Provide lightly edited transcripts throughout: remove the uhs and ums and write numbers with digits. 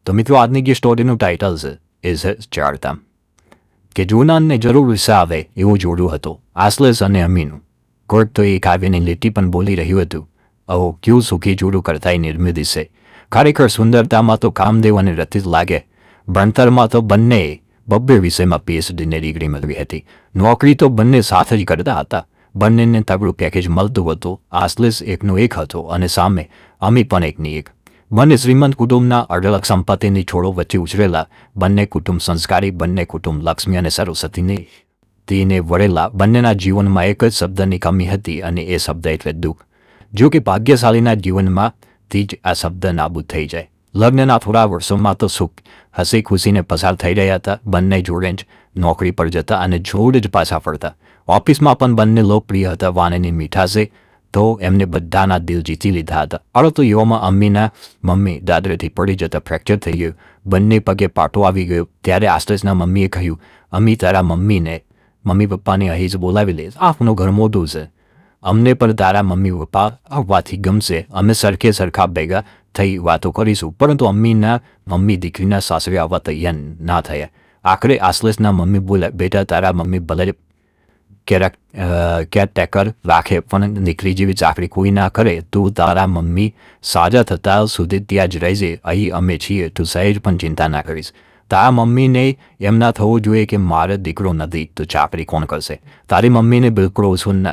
તો મિત્રો આજની જે સ્ટોરીનું ટાઇટલ છે એ છે ચારધામ. કે જૂનાનને જરૂર વિશે આવે એવું જોડું હતું આસલેસ અને અમીનું. કોર્ટ તો એક આવીને લીટી પણ બોલી રહ્યું હતું. અહો ક્યું સુખી જોડું કરતા નિર્મિત છે. ખરેખર સુંદરતામાં તો કામદેવ અને રતિત લાગે. ભણતરમાં તો બંને બબ્બે વિષયમાં પીએચડીની ડિગ્રી મેળવી હતી. નોકરી તો બંને સાથે જ કરતા હતા. બંનેને તગડું પેકેજ મળતું હતું. આસલેસ એકનો એક હતો અને સામે અમી પણ એકની એક. બંને શ્રીમંત કુટુંબના અઢળક સંપત્તિની છોડો વચ્ચે ઉછરેલા. બંને કુટુંબ સંસ્કારી, બંને કુટુંબ લક્ષ્મી અને સરસ્વતીની તીને વળેલા. બંનેના જીવનમાં એક જ શબ્દની કમી હતી અને એ શબ્દ એટલે દુઃખ. જો કે ભાગ્યશાળીના જીવનમાંથી જ આ શબ્દ નાબૂદ થઈ જાય. લગ્નના થોડા વર્ષોમાં તો સુખ હસી ખુશીને પસાર થઈ રહ્યા હતા. બંને જોડે જ નોકરી પર જતા અને જોડે જ પાછા ફરતા. ઓફિસમાં પણ બંને લોકપ્રિય હતા. વાણીની મીઠાશે તો એમને બધાના દિલ જીતી લીધા હતા. અડતો યુવામાં અમ્મીના મમ્મી દાદરેથી પડી જતા ફ્રેક્ચર થઈ ગયું. બંને પગે પાટો આવી ગયો. ત્યારે આસલેસના મમ્મીએ કહ્યું, અમ્મી તારા મમ્મી પપ્પાને અહીં જ બોલાવી લે. આપનું ઘર મોટું છે. અમને પણ તારા મમ્મી પપ્પા આવવાથી ગમશે. અમે સરખે સરખા ભેગા થઈ વાતો કરીશું. પરંતુ અમ્મીના મમ્મી દીકરીના સાસરે આવવા તૈયાર ના થયા. આખરે આસલેસના મમ્મી બોલ્યા, બેટા તારા મમ્મી ભલે કેરટેકર રાખે પણ દીકરી જેવી ચાકરી કોઈ ના કરે. તું તારા મમ્મી સાજા થતા સુધી ત્યાં જ રહેજે. અહીં અમે છીએ. તું સહેજ પણ ચિંતા ના કરીશ. તારા મમ્મીને એમ ના થવું જોઈએ કે મારે દીકરો નથી તો ચાકરી કોણ કરશે. તારી મમ્મીને બિલકુલ ઓછું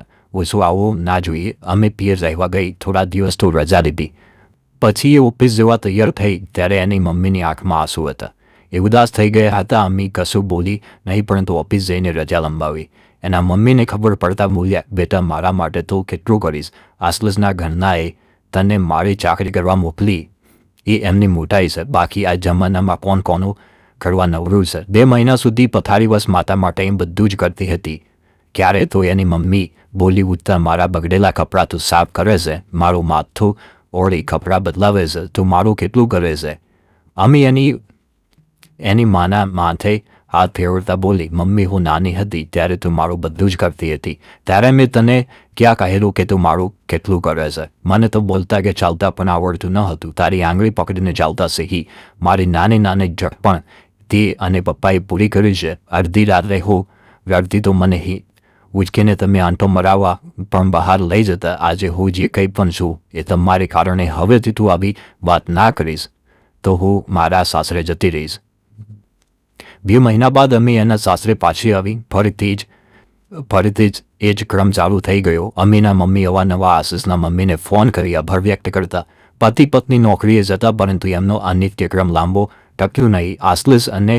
આવું ના જોઈએ. અમે પિયર રહેવા ગઈ. થોડા દિવસ તો રજા લીધી. પછી એ ઓફિસ જવા તૈયાર થઈ ત્યારે એની મમ્મીની આંખમાં આંસુ હતા. એ ઉદાસ થઈ ગયા હતા. અમ્મી કશું બોલી નહીં પરંતુ ઓફિસ જઈને રજા લંબાવી. એના મમ્મીને ખબર પડતા બોલ્યા, બેટા મારા માટે તો કેટલું કરીશ. આસલેસના ઘરનાએ તને મારી ચાકરી કરવા મોકલી એ એમની મોટાઈ છે. બાકી આ જમાનામાં કોણ કોનું કરવા નવરું છે. 2 મહિના સુધી પથારીવશ માતા માટે એમ બધું જ કરતી હતી. ક્યારે તો એની મમ્મી બોલી ઉઠતા, મારા બગડેલા કપડાં તું સાફ કરે છે, મારું માથું ઓળી કપડાં બદલાવે છે, તું મારું કેટલું કરે છે. અમી એની માના માથે હાથ ફેરવતા બોલી, મમ્મી હું નાની હતી ત્યારે તું મારું બધું જ કરતી હતી. ત્યારે મેં તને ક્યાં કહેલું કે તું મારું કેટલું કરે છે. મને તો બોલતા કે ચાલતા પણ આવડતું ન હતું. તારી આંગળી પકડીને ચાલતા શીખી. મારી નાની ઝડપણ તે અને પપ્પાએ પૂરી કરી છે. અડધી રાત્રે હું રડતી તો મને ઉચકીને તમે આંટો મરાવવા પણ બહાર લઈ જતા. આજે હું જે કંઈ પણ છું એ તમારે કારણે. હવેથી તું આવી વાત ના કરીશ તો હું મારા સાસરે જતી રહીશ. 2 મહિના બાદ અમી એના સાસરે પાછી આવી. ફરીથી જ એ જ ક્રમ ચાલુ થઈ ગયો. અમીના મમ્મી અવારનવાર આશિષના મમ્મીને ફોન કરી આભાર વ્યક્ત કરતા. પતિ પત્ની નોકરીએ જતા પરંતુ એમનો આ નિત્યક્રમ લાંબો ટક્યો નહીં. આશિષ અને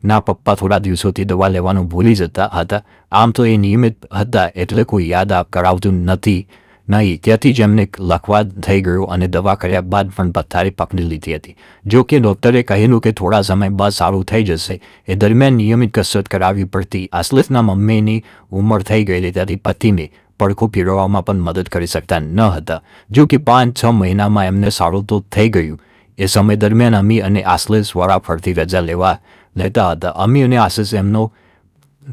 ના પપ્પા થોડા દિવસોથી દવા લેવાનું ભૂલી જતા હતા. આમ તો એ નિયમિત હતા એટલે કોઈ યાદ કરાવતું નહીં. ત્યાંથી જ એમને લખવા થઈ ગયું અને દવા કર્યા બાદ પણ પથારી પકડી લીધી હતી. જો કે ડૉક્ટરે કહેલું કે થોડા સમય બાદ સારું થઈ જશે. એ દરમિયાન નિયમિત કસરત કરાવવી પડતી. આસલેસના મમ્મીની ઉંમર થઈ ગયેલી ત્યાંથી પતિને પડખું ફેરવવામાં પણ મદદ કરી શકતા ન હતા. જો કે 5-6 મહિનામાં એમને સારું તો થઈ ગયું. એ સમય દરમિયાન અમી અને આસલેસ વારાફરતી રજા લેતા હતા. અમી અને આશિષ એમનો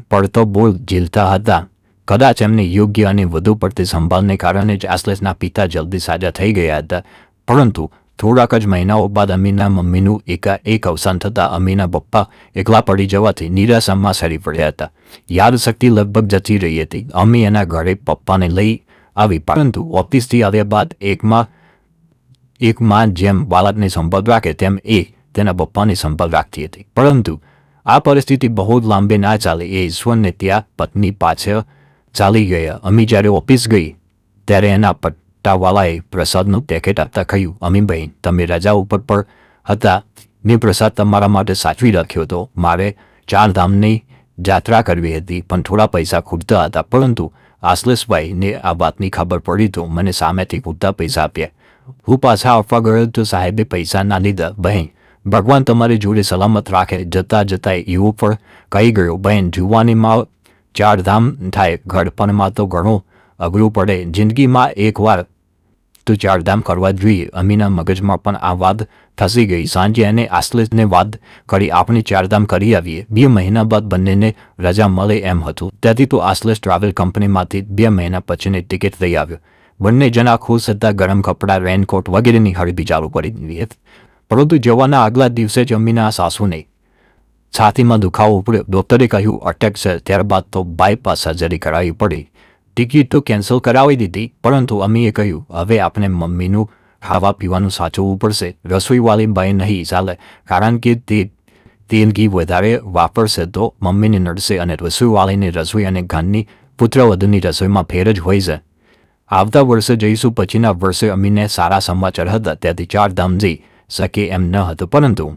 પડતો બોલ ઝીલતા હતા. કદાચ એમને યોગ્ય અને વધુ પડતી સંભાળને કારણે જ આસલેસના પિતા જલ્દી સાજા થઈ ગયા હતા. પરંતુ થોડાક જ મહિનાઓ બાદ અમીના મમ્મીનું એક અવસાન થતાં અમીના પપ્પા એકલા પડી જવાથી નિરાશામાં સરી પડ્યા હતા. યાદશક્તિ લગભગ જતી રહી હતી. અમી એના ઘરે પપ્પાને લઈ આવી પરંતુ ઓફિસથી આવ્યા બાદ એક માં જેમ બાળકની સંભાળ રાખે તેમ એ તેના પપ્પાની સંભાળ રાખતી હતી. પરંતુ આ પરિસ્થિતિ બહુ લાંબે ના ચાલે. એ ઈશ્વરને ત્યાં પત્ની પાછળ ચાલી ગયા. અમી જ્યારે ઓફિસ ગઈ ત્યારે એના પટ્ટાવાળાએ પ્રસાદનું પેકેટ આપતા કહ્યું, અમી બહેન તમે રજા ઉપર પર હતા. મેં પ્રસાદ તમારા માટે સાચવી રાખ્યો હતો. મારે 4 ધામની યાત્રા કરવી હતી પણ થોડા પૈસા ખૂટતા હતા. પરંતુ આસલેસભાઈને આ વાતની ખબર પડી તો મને સામેથી પૂરતા પૈસા આપ્યા. હું પાછા આપવા ગયો તો સાહેબે પૈસા ના લીધા. બહેન ભગવાન તમારી જોડે સલામત રાખે. જતા એવું પણ કહી ગયો, બહેન જુવાનીમાં 4 ધામ થાય. ઘડપણમાં તો ઘણું અઘરું પડે. જિંદગીમાં એકવાર તો 4 ધામ કરવા જોઈએ. અમીના મગજમાં પણ આ વાત ફસી ગઈ. સાંજે એને આસલેસને વાત કરી આપણે 4 ધામ કરી આવીએ. 2 મહિના બાદ બંનેને રજા મળે એમ હતું. ત્યાંથી તો આસલેસ ટ્રાવેલ કંપનીમાંથી 2 મહિના પછીની ટિકિટ લઈ આવ્યો. બંને જણા ખુશ હતા. ગરમ કપડાં, રેનકોટ વગેરેની ખરીદી ચાલુ કરી દીધી. પરંતુ જવાના આગલા દિવસે જ અમ્મીના સાસુને છાતીમાં દુખાવો પડ્યો. ડૉક્ટરે કહ્યું અટેક છે. ત્યારબાદ તો બાયપાસ સર્જરી કરાવવી પડી. ટિકિટ તો કેન્સલ કરાવી દીધી, પરંતુ અમ્મીએ કહ્યું હવે આપણે મમ્મીનું ખાવા પીવાનું સાચવવું પડશે. રસોઈવાળી બાઈ નહીં ચાલે, કારણ કે તે તેલ ઘી વધારે વાપરશે તો મમ્મીને નડશે અને રસોઈવાળીની રસોઈ અને ઘરની પુત્રવધુની રસોઈમાં ફેર જ હોય છે. આવતા વર્ષે જઈશું. પછીના વર્ષે અમીને સારા સમાચાર હતા. ત્યાંથી ચારધામ જઈ શકે એમ ન હતું,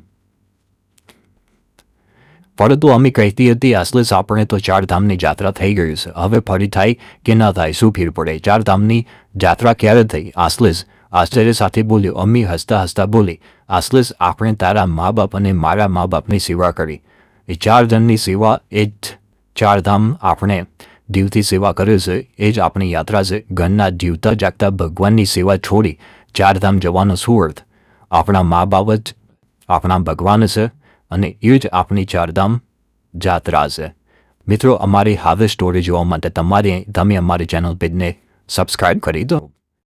પરંતુ અમી કહેતી હતી આસલેસ આપણે તો ચારધામની જાત્રા થઈ ગયું છે, હવે ફરી થાય કે ન થાય શું ફેર પડે? ચારધામની જાત્રા ક્યારે થઈ? આસલેસ આશ્ચર્ય સાથે બોલ્યો. અમી હસતા હસતા બોલી આસલેસ આપણે તારા મા બાપ અને મારા મા બાપની સેવા કરી. એ 4 જણની સેવા, એ જ ચારધામ. આપણે દીવથી સેવા કરે છે એ જ આપણી યાત્રા છે. ઘરના જીવતા જાગતા ભગવાનની સેવા છોડી ચારધામ જવાનો શું અર્થ? આપણા મા બાપ જ આપણા ભગવાન છે અને એ જ આપણી ચારધામ જાત્રા છે. મિત્રો, અમારી હવે સ્ટોરી જોવા માટે તમે અમારી ચેનલ પેજને સબસ્ક્રાઈબ કરી દો.